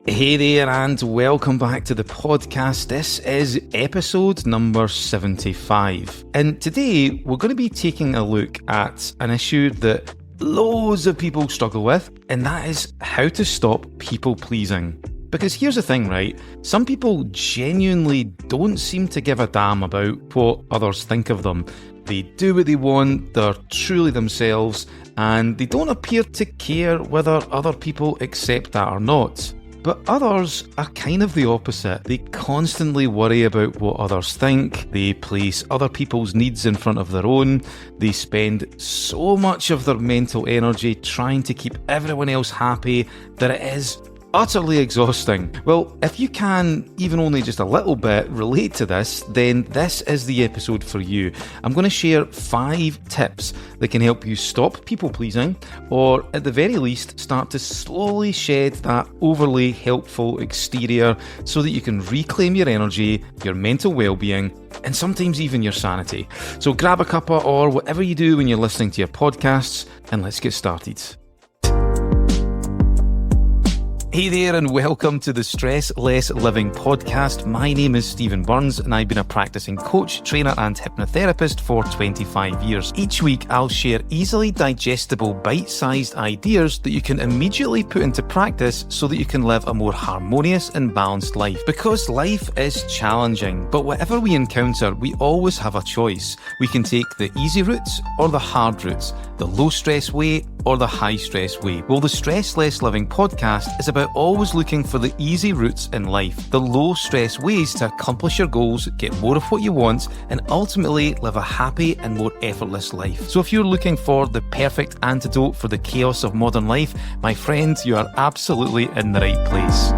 Hey there, and welcome back to the podcast. This is episode number 75. And today we're going to be taking a look at an issue that loads of people struggle with, and that is how to stop people pleasing. Because here's the thing, right? Some people genuinely don't seem to give a damn about what others think of them. They do what they want, they're truly themselves, and they don't appear to care whether other people accept that or not. But others are kind of the opposite. They constantly worry about what others think. They place other people's needs in front of their own. They spend so much of their mental energy trying to keep everyone else happy that it is utterly exhausting. Well, if you can, even only just a little bit, relate to this, then this is the episode for you. I'm going to share 5 tips that can help you stop people pleasing, or at the very least, start to slowly shed that overly helpful exterior so that you can reclaim your energy, your mental well-being, and sometimes even your sanity. So grab a cuppa or whatever you do when you're listening to your podcasts, and let's get started. Hey there, and welcome to the Stress Less Living podcast. My name is Stephen Burns, and I've been a practicing coach, trainer, and hypnotherapist for 25 years. Each week, I'll share easily digestible, bite-sized ideas that you can immediately put into practice so that you can live a more harmonious and balanced life. Because life is challenging, but whatever we encounter, we always have a choice. We can take the easy routes or the hard routes, the low-stress way or the high-stress way. Well, the Stress Less Living podcast is about always looking for the easy routes in life, the low-stress ways to accomplish your goals, get more of what you want, and ultimately live a happy and more effortless life. So if you're looking for the perfect antidote for the chaos of modern life, my friend, you are absolutely in the right place.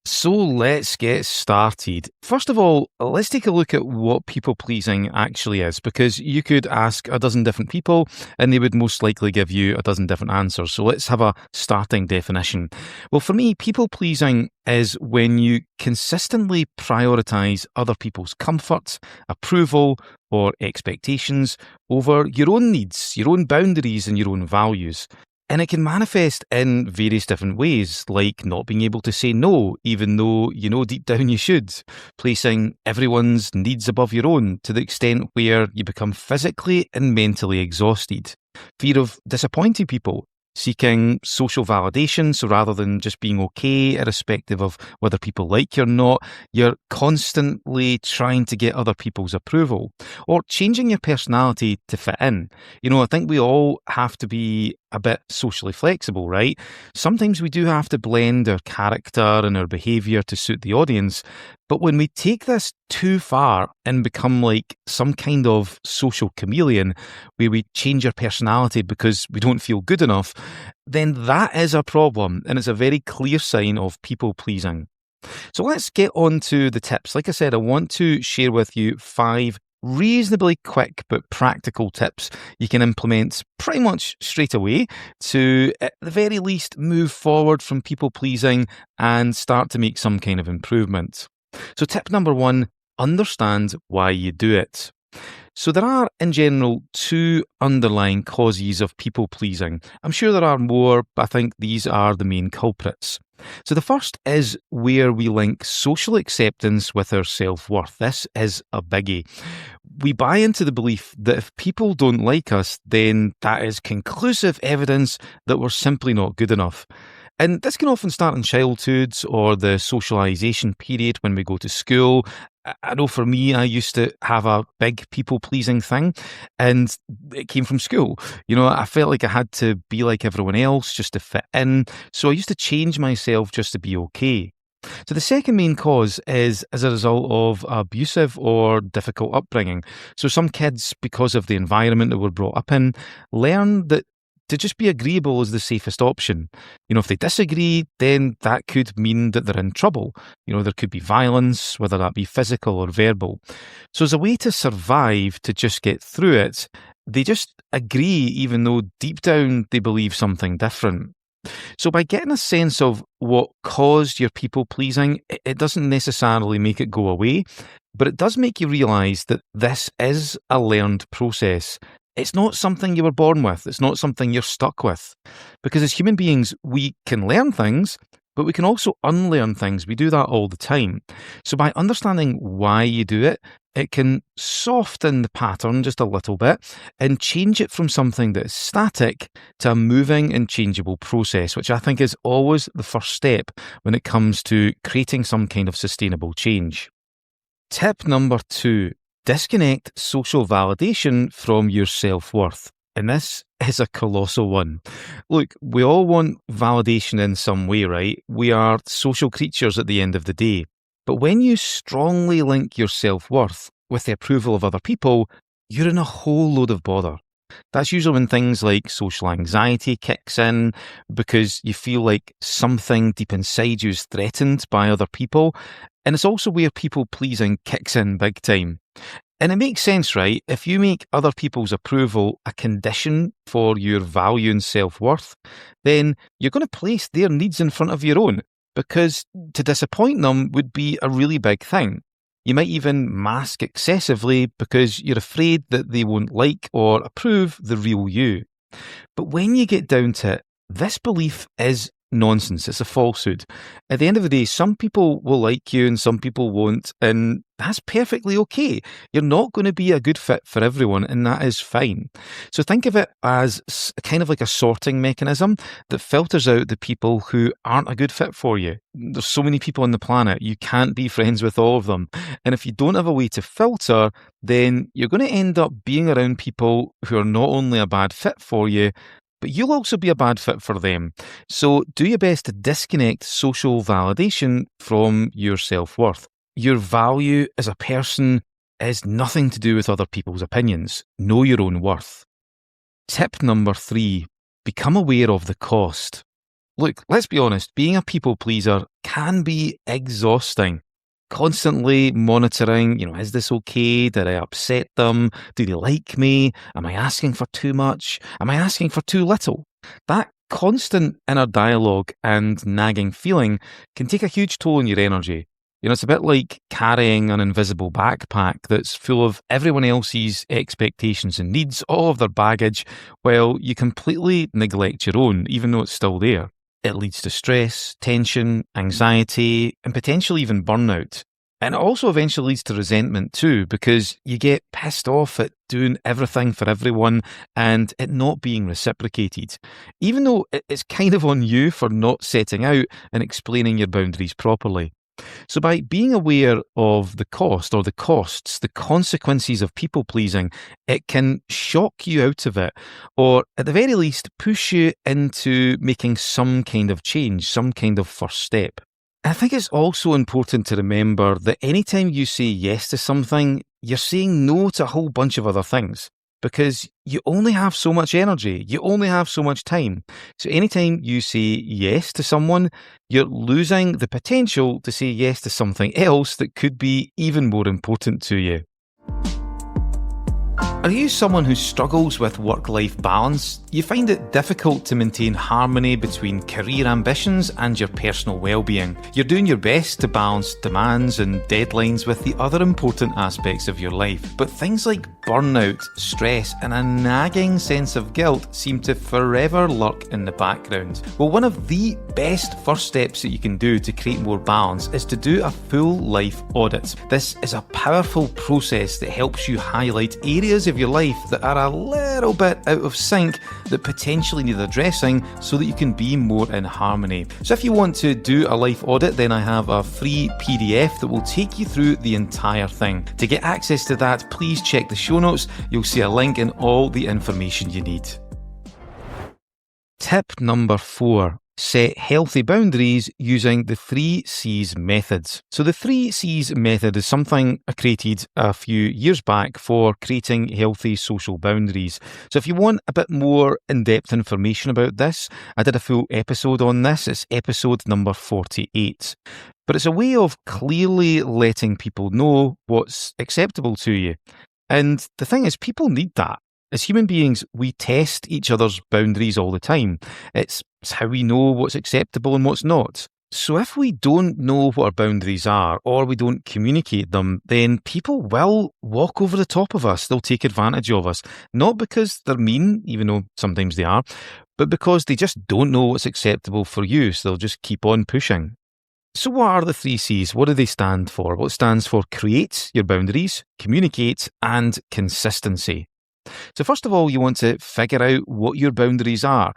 So let's get started. First of all, let's take a look at what people-pleasing actually is, because you could ask a dozen different people and they would most likely give you a dozen different answers. So let's have a starting definition. Well, for me, people-pleasing is when you consistently prioritize other people's comfort, approval, or expectations over your own needs, your own boundaries, and your own values. And it can manifest in various different ways, like not being able to say no, even though you know deep down you should, placing everyone's needs above your own to the extent where you become physically and mentally exhausted, fear of disappointing people, seeking social validation, so rather than just being okay, irrespective of whether people like you or not, you're constantly trying to get other people's approval, or changing your personality to fit in. You know, I think we all have to be a bit socially flexible, right? Sometimes we do have to blend our character and our behaviour to suit the audience, but when we take this too far and become like some kind of social chameleon, where we change our personality because we don't feel good enough, then that is a problem, and it's a very clear sign of people pleasing. So let's get on to the tips. Like I said, I want to share with you 5 reasonably quick but practical tips you can implement pretty much straight away to, at the very least, move forward from people pleasing and start to make some kind of improvement. So tip number 1, understand why you do it. So there are, in general, 2 underlying causes of people pleasing. I'm sure there are more, but I think these are the main culprits. So the first is where we link social acceptance with our self-worth. This is a biggie. We buy into the belief that if people don't like us, then that is conclusive evidence that we're simply not good enough. And this can often start in childhood or the socialisation period when we go to school. I know for me, I used to have a big people-pleasing thing, and it came from school. You know, I felt like I had to be like everyone else just to fit in, so I used to change myself just to be okay. So the second main cause is as a result of abusive or difficult upbringing. So some kids, because of the environment that we're brought up in, learn that to just be agreeable is the safest option. You know, if they disagree, then that could mean that they're in trouble. You know, there could be violence, whether that be physical or verbal. So as a way to survive, to just get through it, they just agree even though deep down they believe something different. So by getting a sense of what caused your people-pleasing, it doesn't necessarily make it go away, but it does make you realise that this is a learned process. It's not something you were born with. It's not something you're stuck with. Because as human beings, we can learn things, but we can also unlearn things. We do that all the time. So by understanding why you do it, it can soften the pattern just a little bit and change it from something that is static to a moving and changeable process, which I think is always the first step when it comes to creating some kind of sustainable change. Tip number 2, disconnect social validation from your self-worth. And this is a colossal one. Look, we all want validation in some way, right? We are social creatures at the end of the day. But when you strongly link your self-worth with the approval of other people, you're in a whole load of bother. That's usually when things like social anxiety kicks in because you feel like something deep inside you is threatened by other people. And it's also where people pleasing kicks in big time. And it makes sense, right? If you make other people's approval a condition for your value and self-worth, then you're going to place their needs in front of your own, because to disappoint them would be a really big thing. You might even mask excessively because you're afraid that they won't like or approve the real you. But when you get down to it, this belief is nonsense. It's a falsehood. At the end of the day, some people will like you and some people won't, and that's perfectly okay. You're not going to be a good fit for everyone, and that is fine. So think of it as kind of like a sorting mechanism that filters out the people who aren't a good fit for you. There's so many people on the planet, you can't be friends with all of them. And if you don't have a way to filter, then you're going to end up being around people who are not only a bad fit for you, but you'll also be a bad fit for them. So do your best to disconnect social validation from your self-worth. Your value as a person is nothing to do with other people's opinions. Know your own worth. Tip number 3, become aware of the cost. Look, let's be honest, being a people pleaser can be exhausting. Constantly monitoring, is this okay? Did I upset them? Do they like me? Am I asking for too much? Am I asking for too little? That constant inner dialogue and nagging feeling can take a huge toll on your energy. It's a bit like carrying an invisible backpack that's full of everyone else's expectations and needs, all of their baggage, while you completely neglect your own, even though it's still there. It leads to stress, tension, anxiety, and potentially even burnout. And it also eventually leads to resentment too, because you get pissed off at doing everything for everyone and it not being reciprocated, even though it's kind of on you for not setting out and explaining your boundaries properly. So by being aware of the cost or the costs, the consequences of people pleasing, it can shock you out of it, or at the very least push you into making some kind of change, some kind of first step. I think it's also important to remember that anytime you say yes to something, you're saying no to a whole bunch of other things. Because you only have so much energy, you only have so much time. So anytime you say yes to someone, you're losing the potential to say yes to something else that could be even more important to you. Are you someone who struggles with work-life balance? You find it difficult to maintain harmony between career ambitions and your personal well-being. You're doing your best to balance demands and deadlines with the other important aspects of your life, but things like burnout, stress, and a nagging sense of guilt seem to forever lurk in the background. Well, one of the best first steps that you can do to create more balance is to do a full life audit. This is a powerful process that helps you highlight areas of your life that are a little bit out of sync that potentially need addressing so that you can be more in harmony. So if you want to do a life audit, then I have a free PDF that will take you through the entire thing. To get access to that, please check the show notes. You'll see a link and all the information you need. Tip number 4. Set healthy boundaries using the 3 C's methods. So the 3 C's method is something I created a few years back for creating healthy social boundaries. So if you want a bit more in-depth information about this, I did a full episode on this. It's episode number 48. But it's a way of clearly letting people know what's acceptable to you. And the thing is, people need that. As human beings, we test each other's boundaries all the time. It's how we know what's acceptable and what's not. So if we don't know what our boundaries are or we don't communicate them, then people will walk over the top of us. They'll take advantage of us, not because they're mean, even though sometimes they are, but because they just don't know what's acceptable for you. So they'll just keep on pushing. So what are the three C's? What do they stand for? Well, it stands for create your boundaries, communicate, and consistency. So first of all, you want to figure out what your boundaries are.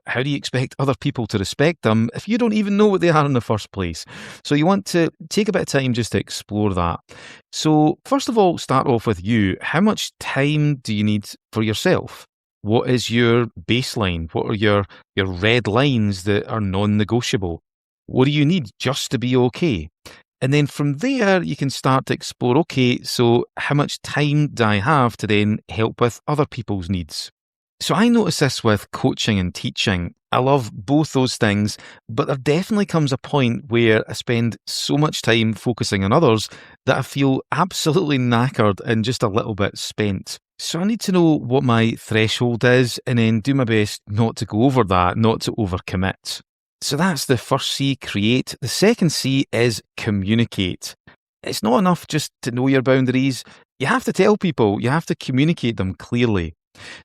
How do you expect other people to respect them if you don't even know what they are in the first place? So you want to take a bit of time just to explore that. So first of all, start off with you. How much time do you need for yourself? What is your baseline? What are your red lines that are non-negotiable? What do you need just to be okay? And then from there, you can start to explore, okay, so how much time do I have to then help with other people's needs? So I notice this with coaching and teaching. I love both those things, but there definitely comes a point where I spend so much time focusing on others that I feel absolutely knackered and just a little bit spent. So I need to know what my threshold is and then do my best not to go over that, not to overcommit. So that's the first C, create. The second C is communicate. It's not enough just to know your boundaries. You have to tell people, you have to communicate them clearly.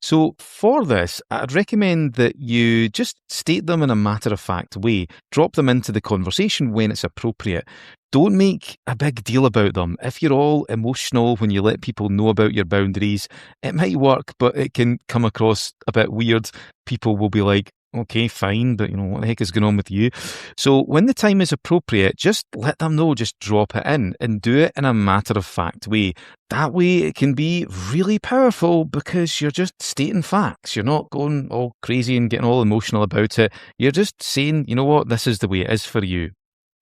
So for this, I'd recommend that you just state them in a matter-of-fact way. Drop them into the conversation when it's appropriate. Don't make a big deal about them. If you're all emotional when you let people know about your boundaries, it might work, but it can come across a bit weird. People will be like, okay, fine, but what the heck is going on with you? So when the time is appropriate, just let them know, just drop it in and do it in a matter-of-fact way. That way it can be really powerful because you're just stating facts. You're not going all crazy and getting all emotional about it. You're just saying, you know what, this is the way it is for you.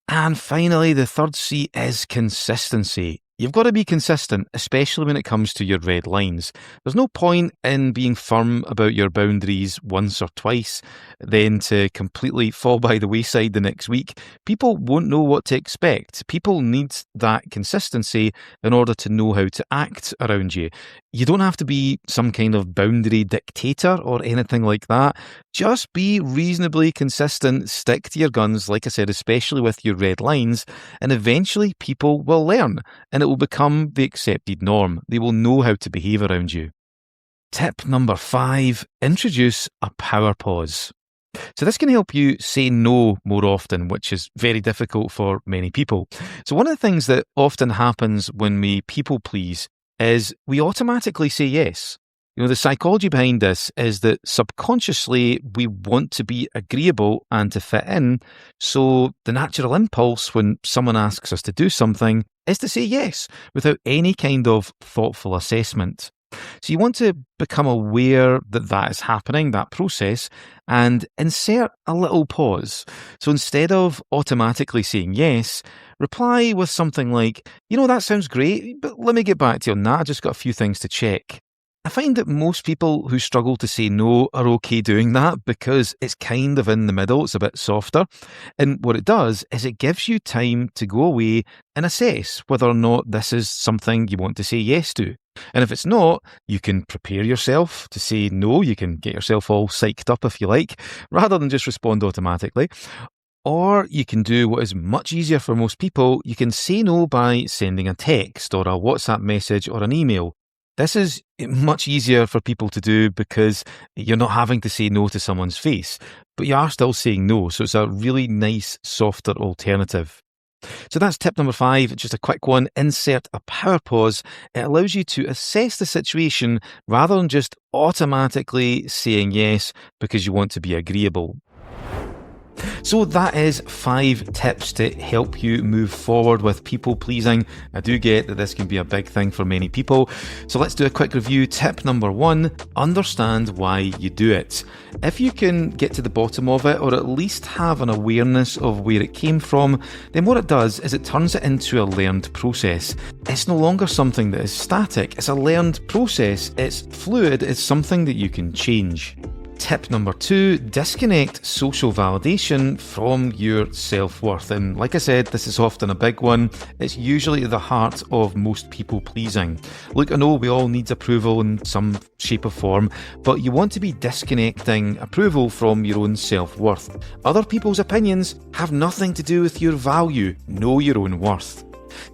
And finally, the third C is consistency. You've got to be consistent, especially when it comes to your red lines. There's no point in being firm about your boundaries once or twice, then to completely fall by the wayside the next week. People won't know what to expect. People need that consistency in order to know how to act around you. You don't have to be some kind of boundary dictator or anything like that. Just be reasonably consistent, stick to your guns, like I said, especially with your red lines, and eventually people will learn, and it will become the accepted norm. They will know how to behave around you. Tip number 5, introduce a power pause. So this can help you say no more often, which is very difficult for many people. So one of the things that often happens when we people please is we automatically say yes. The psychology behind this is that subconsciously we want to be agreeable and to fit in. So the natural impulse when someone asks us to do something is to say yes without any kind of thoughtful assessment. So you want to become aware that that is happening, that process, and insert a little pause. So instead of automatically saying yes, reply with something like, that sounds great, but let me get back to you on that. I just got a few things to check. I find that most people who struggle to say no are okay doing that because it's kind of in the middle, it's a bit softer. And what it does is it gives you time to go away and assess whether or not this is something you want to say yes to. And if it's not, you can prepare yourself to say no, you can get yourself all psyched up if you like, rather than just respond automatically. Or you can do what is much easier for most people, you can say no by sending a text or a WhatsApp message or an email. This is much easier for people to do because you're not having to say no to someone's face, but you are still saying no, so it's a really nice, softer alternative. So that's tip number 5, just a quick one, insert a power pause. It allows you to assess the situation rather than just automatically saying yes because you want to be agreeable. So that is 5 tips to help you move forward with people pleasing. I do get that this can be a big thing for many people. So let's do a quick review. Tip number 1, understand why you do it. If you can get to the bottom of it, or at least have an awareness of where it came from, then what it does is it turns it into a learned process. It's no longer something that is static. It's a learned process. It's fluid. It's something that you can change. Tip number 2, disconnect social validation from your self-worth. And like I said, this is often a big one. It's usually at the heart of most people pleasing. Look, I know we all need approval in some shape or form, but you want to be disconnecting approval from your own self-worth. Other people's opinions have nothing to do with your value. Know your own worth.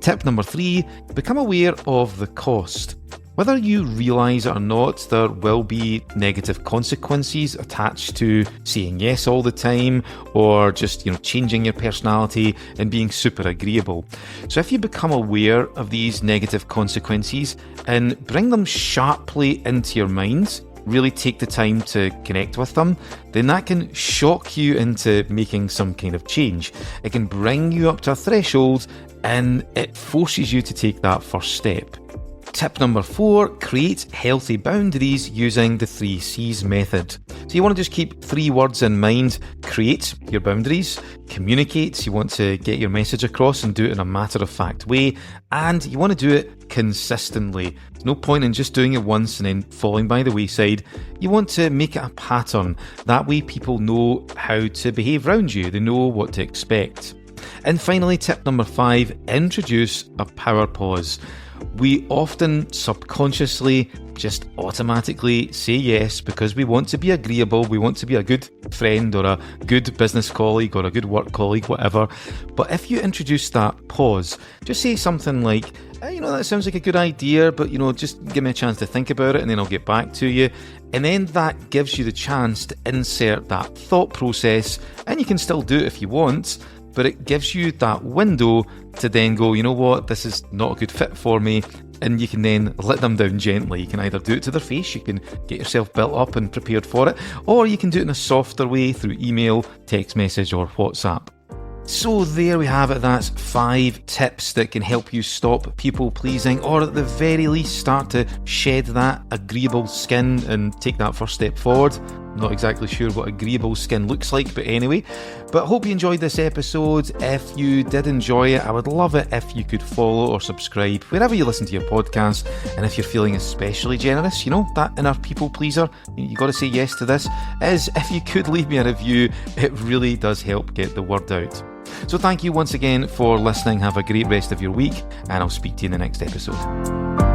Tip number 3, become aware of the cost. Whether you realise it or not, there will be negative consequences attached to saying yes all the time, or just, changing your personality and being super agreeable. So if you become aware of these negative consequences and bring them sharply into your mind, really take the time to connect with them, then that can shock you into making some kind of change. It can bring you up to a threshold and it forces you to take that first step. Tip number 4, create healthy boundaries using the 3 C's method. So you want to just keep 3 words in mind. Create your boundaries, communicate, you want to get your message across and do it in a matter-of-fact way, and you want to do it consistently. There's no point in just doing it once and then falling by the wayside. You want to make it a pattern. That way people know how to behave around you. They know what to expect. And finally, tip number 5, introduce a power pause. We often subconsciously just automatically say yes because we want to be agreeable, we want to be a good friend or a good business colleague or a good work colleague, whatever. But if you introduce that pause, just say something like, that sounds like a good idea, but just give me a chance to think about it and then I'll get back to you. And then that gives you the chance to insert that thought process, and you can still do it if you want, but it gives you that window to then go, you know what, this is not a good fit for me, and you can then let them down gently. You can either do it to their face, you can get yourself built up and prepared for it, or you can do it in a softer way through email, text message or WhatsApp. So there we have it, that's 5 tips that can help you stop people pleasing, or at the very least start to shed that agreeable skin and take that first step forward. I'm not exactly sure what agreeable skin looks like, but anyway. But hope you enjoyed this episode. If you did enjoy it, I would love it if you could follow or subscribe wherever you listen to your podcast. And if you're feeling especially generous, that inner people pleaser, you got to say yes to this, is if you could leave me a review. It really does help get the word out. So thank you once again for listening. Have a great rest of your week, and I'll speak to you in the next episode.